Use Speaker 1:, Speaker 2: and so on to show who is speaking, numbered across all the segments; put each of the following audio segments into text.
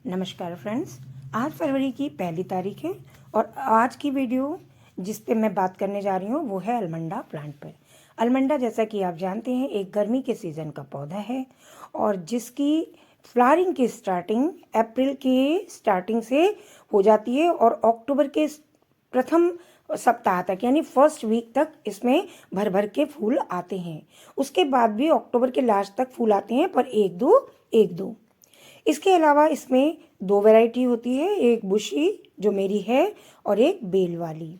Speaker 1: नमस्कार फ्रेंड्स। आज फरवरी की पहली तारीख है और आज की वीडियो जिस पे मैं बात करने जा रही हूँ वो है अलमंडा प्लांट पर। अलमंडा जैसा कि आप जानते हैं एक गर्मी के सीज़न का पौधा है और जिसकी फ्लावरिंग की स्टार्टिंग अप्रैल के स्टार्टिंग से हो जाती है और अक्टूबर के प्रथम सप्ताह तक यानी फर्स्ट वीक तक इसमें भर भर के फूल आते हैं। उसके बाद भी अक्टूबर के लास्ट तक फूल आते हैं पर एक दो। इसके अलावा इसमें दो वैरायटी होती है, एक बुशी जो मेरी है और एक बेल वाली।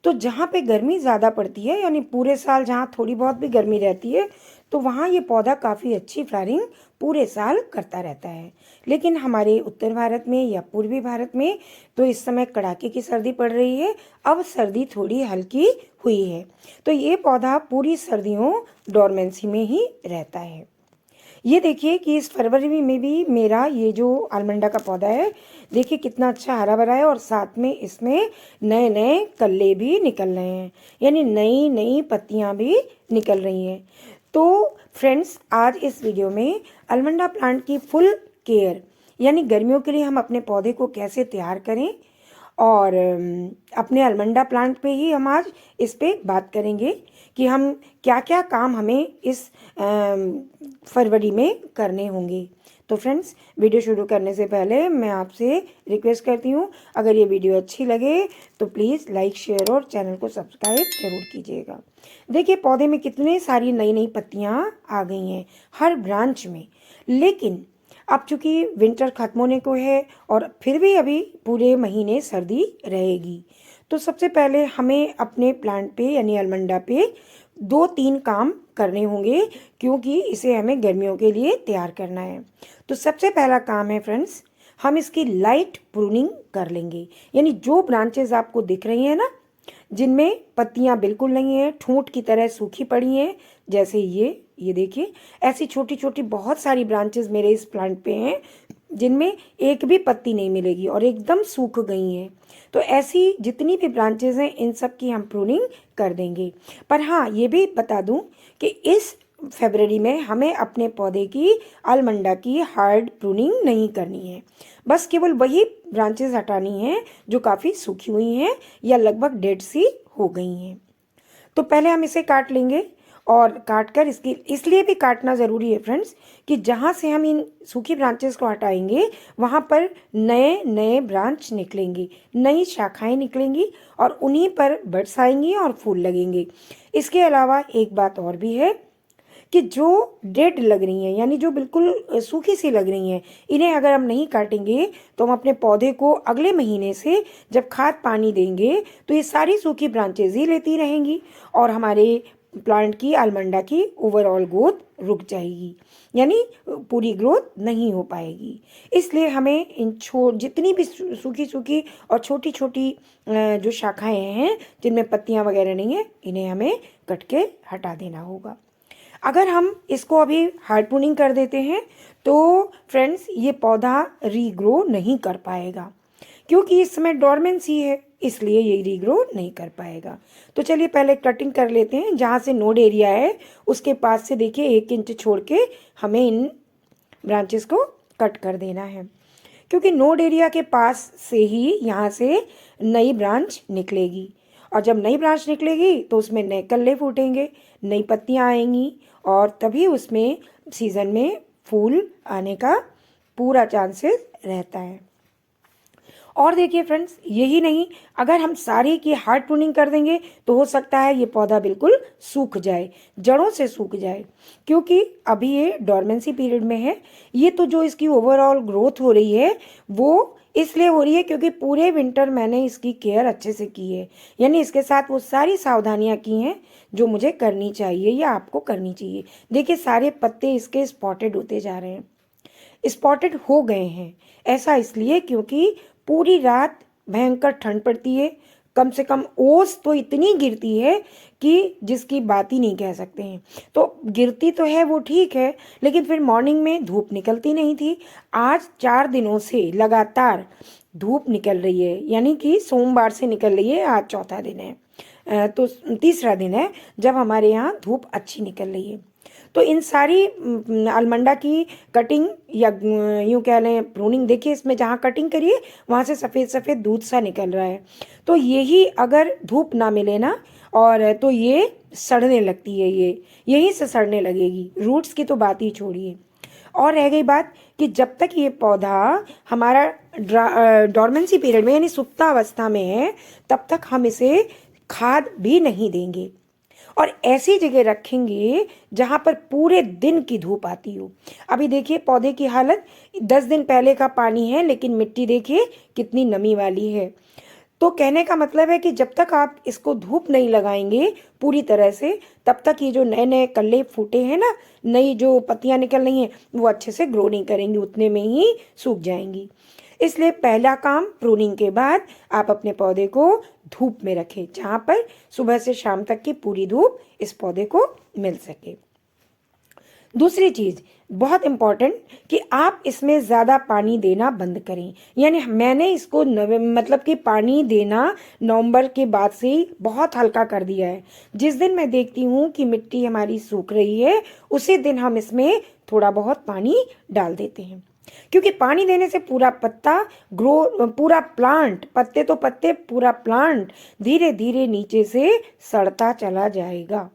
Speaker 1: तो जहाँ पे गर्मी ज़्यादा पड़ती है यानी पूरे साल जहाँ थोड़ी बहुत भी गर्मी रहती है तो वहाँ ये पौधा काफ़ी अच्छी फ्लावरिंग पूरे साल करता रहता है। लेकिन हमारे उत्तर भारत में या पूर्वी भारत में तो इस समय कड़ाके की सर्दी पड़ रही है। अब सर्दी थोड़ी हल्की हुई है तो ये पौधा पूरी सर्दियों डोरमेंसी में ही रहता है। ये देखिए कि इस फरवरी में भी मेरा ये जो आलमंडा का पौधा है देखिए कितना अच्छा हरा भरा है और साथ में इसमें नए नए कल्ले भी निकल रहे हैं यानी नई नई पत्तियां भी निकल रही हैं। तो फ्रेंड्स आज इस वीडियो में आलमंडा प्लांट की फुल केयर यानी गर्मियों के लिए हम अपने पौधे को कैसे तैयार करें और अपने अलमंडा प्लांट पे ही हम आज इस पे बात करेंगे कि हम क्या क्या काम हमें इस फरवरी में करने होंगे। तो फ्रेंड्स वीडियो शुरू करने से पहले मैं आपसे रिक्वेस्ट करती हूँ अगर ये वीडियो अच्छी लगे तो प्लीज़ लाइक शेयर और चैनल को सब्सक्राइब जरूर कीजिएगा। देखिए पौधे में कितनी सारी नई नई पत्तियाँ आ गई हैं हर ब्रांच में, लेकिन अब चूंकि विंटर खत्म होने को है और फिर भी अभी पूरे महीने सर्दी रहेगी तो सबसे पहले हमें अपने प्लांट पे यानी अलमंडा पे 2-3 काम करने होंगे क्योंकि इसे हमें गर्मियों के लिए तैयार करना है। तो सबसे पहला काम है फ्रेंड्स, हम इसकी लाइट प्रूनिंग कर लेंगे यानी जो ब्रांचेस आपको दिख रही हैं ना जिनमें पत्तियां बिल्कुल नहीं है, ठूंठ की तरह सूखी पड़ी हैं, जैसे ये देखिए ऐसी छोटी छोटी बहुत सारी ब्रांचेस मेरे इस प्लांट पे हैं जिनमें एक भी पत्ती नहीं मिलेगी और एकदम सूख गई हैं। तो ऐसी जितनी भी ब्रांचेस हैं इन सब की हम प्रूनिंग कर देंगे। पर हाँ ये भी बता दूं कि इस फरवरी में हमें अपने पौधे की आलमंडा की हार्ड प्रूनिंग नहीं करनी है, बस केवल वही ब्रांचेस हटानी है जो काफ़ी सूखी हुई हैं या लगभग डेड सी हो गई हैं। तो पहले हम इसे काट लेंगे और काट कर इसकी इसलिए भी काटना ज़रूरी है फ्रेंड्स कि जहाँ से हम इन सूखी ब्रांचेस को हटाएंगे वहाँ पर नए नए ब्रांच निकलेंगी, नई शाखाएं निकलेंगी और उन्हीं पर बड्स आएंगी और फूल लगेंगे। इसके अलावा एक बात और भी है कि जो डेड लग रही हैं यानी जो बिल्कुल सूखी सी लग रही हैं इन्हें अगर हम नहीं काटेंगे तो हम अपने पौधे को अगले महीने से जब खाद पानी देंगे तो ये सारी सूखी ब्रांचेज ही लेती रहेंगी और हमारे प्लांट की आलमंडा की ओवरऑल ग्रोथ रुक जाएगी यानी पूरी ग्रोथ नहीं हो पाएगी। इसलिए हमें इन जितनी भी सूखी सूखी और छोटी छोटी जो शाखाएं हैं जिनमें पत्तियां वगैरह नहीं है इन्हें हमें कट के हटा देना होगा। अगर हम इसको अभी हार्ड प्रूनिंग कर देते हैं तो फ्रेंड्स ये पौधा रीग्रो नहीं कर पाएगा क्योंकि इस समय डोरमेंसी है, इसलिए ये रीग्रो नहीं कर पाएगा। तो चलिए पहले कटिंग कर लेते हैं। जहाँ से नोड एरिया है उसके पास से देखिए 1 इंच छोड़ के हमें इन ब्रांचेस को कट कर देना है क्योंकि नोड एरिया के पास से ही यहाँ से नई ब्रांच निकलेगी और जब नई ब्रांच निकलेगी तो उसमें नए कल्ले फूटेंगे, नई पत्तियाँ आएंगी और तभी उसमें सीज़न में फूल आने का पूरा चांसेस रहता है। और देखिए फ्रेंड्स यही नहीं, अगर हम सारी की हार्ड प्रूनिंग कर देंगे तो हो सकता है ये पौधा बिल्कुल सूख जाए, जड़ों से सूख जाए क्योंकि अभी ये डोरमेंसी पीरियड में है। ये तो जो इसकी ओवरऑल ग्रोथ हो रही है वो इसलिए हो रही है क्योंकि पूरे विंटर मैंने इसकी केयर अच्छे से की है यानी इसके साथ वो सारी सावधानियां की हैं जो मुझे करनी चाहिए या आपको करनी चाहिए। देखिए सारे पत्ते इसके स्पॉटेड होते जा रहे हैं, स्पॉटेड हो गए हैं। ऐसा इसलिए क्योंकि पूरी रात भयंकर ठंड पड़ती है, कम से कम ओस तो इतनी गिरती है कि जिसकी बात ही नहीं कह सकते हैं। तो गिरती तो है वो ठीक है लेकिन फिर मॉर्निंग में धूप निकलती नहीं थी। आज 4 दिनों से लगातार धूप निकल रही है यानी कि सोमवार से निकल रही है, आज चौथा दिन है तो तीसरा दिन है जब हमारे यहाँ धूप अच्छी निकल रही है। तो इन सारी अलमंडा की कटिंग या यूँ कह लें प्रूनिंग, देखिए इसमें जहाँ कटिंग करिए वहाँ से सफ़ेद सफ़ेद दूध सा निकल रहा है। तो यही अगर धूप ना मिले ना, और तो ये सड़ने लगती है, ये यहीं से सड़ने लगेगी। रूट्स की तो बात ही छोड़िए। और रह गई बात कि जब तक ये पौधा हमारा डॉर्मेंसी पीरियड में यानी सुप्तावस्था में है, तब तक हम इसे खाद भी नहीं देंगे और ऐसी जगह रखेंगे जहाँ पर पूरे दिन की धूप आती हो। अभी देखिए पौधे की हालत, 10 दिन पहले का पानी है लेकिन मिट्टी देखिए कितनी नमी वाली है। तो कहने का मतलब है कि जब तक आप इसको धूप नहीं लगाएंगे पूरी तरह से, तब तक ये जो नए नए कल्ले फूटे हैं ना, नई जो पत्तियां निकल रही हैं, वो अच्छे से ग्रो नहीं करेंगी, उतने में ही सूख जाएंगी। इसलिए पहला काम प्रूनिंग के बाद आप अपने पौधे को धूप में रखें, जहाँ पर सुबह से शाम तक की पूरी धूप इस पौधे को मिल सके। दूसरी चीज़ बहुत इम्पॉर्टेंट कि आप इसमें ज़्यादा पानी देना बंद करें। यानी मैंने इसको मतलब कि पानी देना नवंबर के बाद से ही बहुत हल्का कर दिया है। जिस दिन मैं देखती हूँ कि मिट्टी हमारी सूख रही है, उसी दिन हम इसमें थोड़ा बहुत पानी डाल देते हैं, क्योंकि पानी देने से पूरा पत्ता पूरा प्लांट, पत्ते तो पत्ते, पूरा प्लांट धीरे धीरे नीचे से सड़ता चला जाएगा,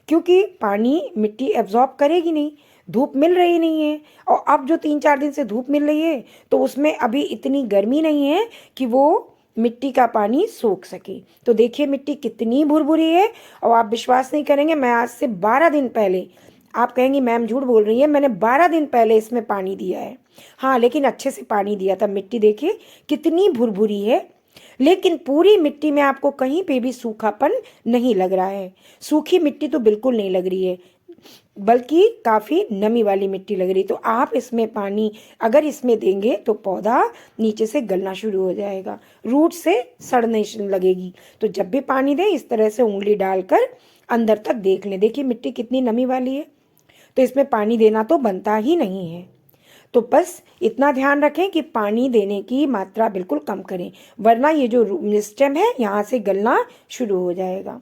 Speaker 1: क्योंकि पानी मिट्टी एब्जॉर्ब करेगी नहीं, धूप मिल रही नहीं है। और अब जो 3-4 दिन से धूप मिल रही है तो उसमें अभी इतनी गर्मी नहीं है कि वो मिट्टी का पानी सोख सके। तो देखिए मिट्टी कितनी भुरभुरी है। और आप विश्वास नहीं करेंगे, मैं आज से 12 दिन पहले, आप कहेंगी मैम झूठ बोल रही है, मैंने 12 दिन पहले इसमें पानी दिया है। हाँ, लेकिन अच्छे से पानी दिया था। मिट्टी देखिए कितनी भुरभुरी है, लेकिन पूरी मिट्टी में आपको कहीं पे भी सूखापन नहीं लग रहा है। सूखी मिट्टी तो बिल्कुल नहीं लग रही है, बल्कि काफ़ी नमी वाली मिट्टी लग रही। तो आप इसमें पानी अगर इसमें देंगे तो पौधा नीचे से गलना शुरू हो जाएगा, रूट से सड़ने लगेगी। तो जब भी पानी दें इस तरह से उंगली डालकर अंदर तक देख लें। देखिए मिट्टी कितनी नमी वाली है, तो इसमें पानी देना तो बनता ही नहीं है। तो बस इतना ध्यान रखें कि पानी देने की मात्रा बिल्कुल कम करें, वरना ये जो स्टेम है यहाँ से गलना शुरू हो जाएगा।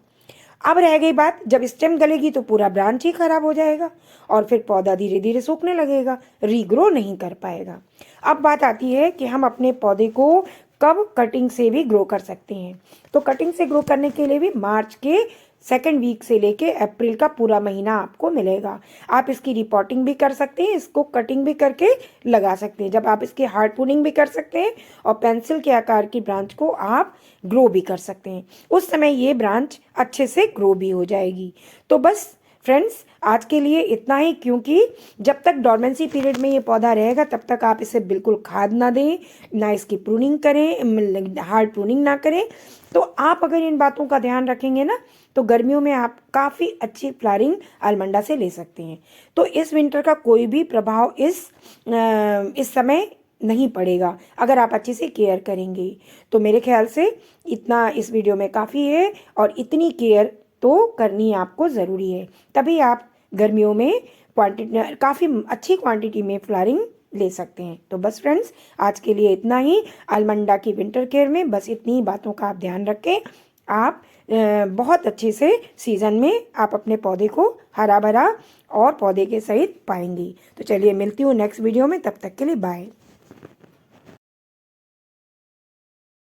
Speaker 1: अब रह गई बात, जब स्टेम गलेगी तो पूरा ब्रांच ही खराब हो जाएगा और फिर पौधा धीरे धीरे सूखने लगेगा, रीग्रो नहीं कर पाएगा। अब बात आती है कि हम अपने पौधे को कब कटिंग से भी ग्रो कर सकते हैं। तो कटिंग से ग्रो करने के लिए भी मार्च के 2nd वीक से लेके अप्रैल का पूरा महीना आपको मिलेगा। आप इसकी रिपोर्टिंग भी कर सकते हैं, इसको कटिंग भी करके लगा सकते हैं। जब आप इसकी हार्ड प्रूनिंग भी कर सकते हैं और पेंसिल के आकार की ब्रांच को आप ग्रो भी कर सकते हैं, उस समय ये ब्रांच अच्छे से ग्रो भी हो जाएगी। तो बस फ्रेंड्स आज के लिए इतना ही, क्योंकि जब तक डॉर्मेंसी पीरियड में ये पौधा रहेगा तब तक आप इसे बिल्कुल खाद ना दें, ना इसकी प्रूनिंग करें, हार्ड प्रूनिंग ना करें। तो आप अगर इन बातों का ध्यान रखेंगे ना, तो गर्मियों में आप काफ़ी अच्छी फ्लावरिंग अलमंडा से ले सकते हैं। तो इस विंटर का कोई भी प्रभाव इस समय नहीं पड़ेगा अगर आप अच्छे से केयर करेंगे। तो मेरे ख्याल से इतना इस वीडियो में काफ़ी है, और इतनी केयर तो करनी आपको ज़रूरी है, तभी आप गर्मियों में काफ़ी अच्छी क्वांटिटी में फ्लावरिंग ले सकते हैं। तो बस फ्रेंड्स आज के लिए इतना ही। अलमंडा की विंटर केयर में बस इतनी ही बातों का आप ध्यान रखें। आप बहुत अच्छे से सीज़न में आप अपने पौधे को हरा भरा और पौधे के सहित पाएंगी। तो चलिए मिलती हूँ नेक्स्ट वीडियो में, तब तक के लिए बाय।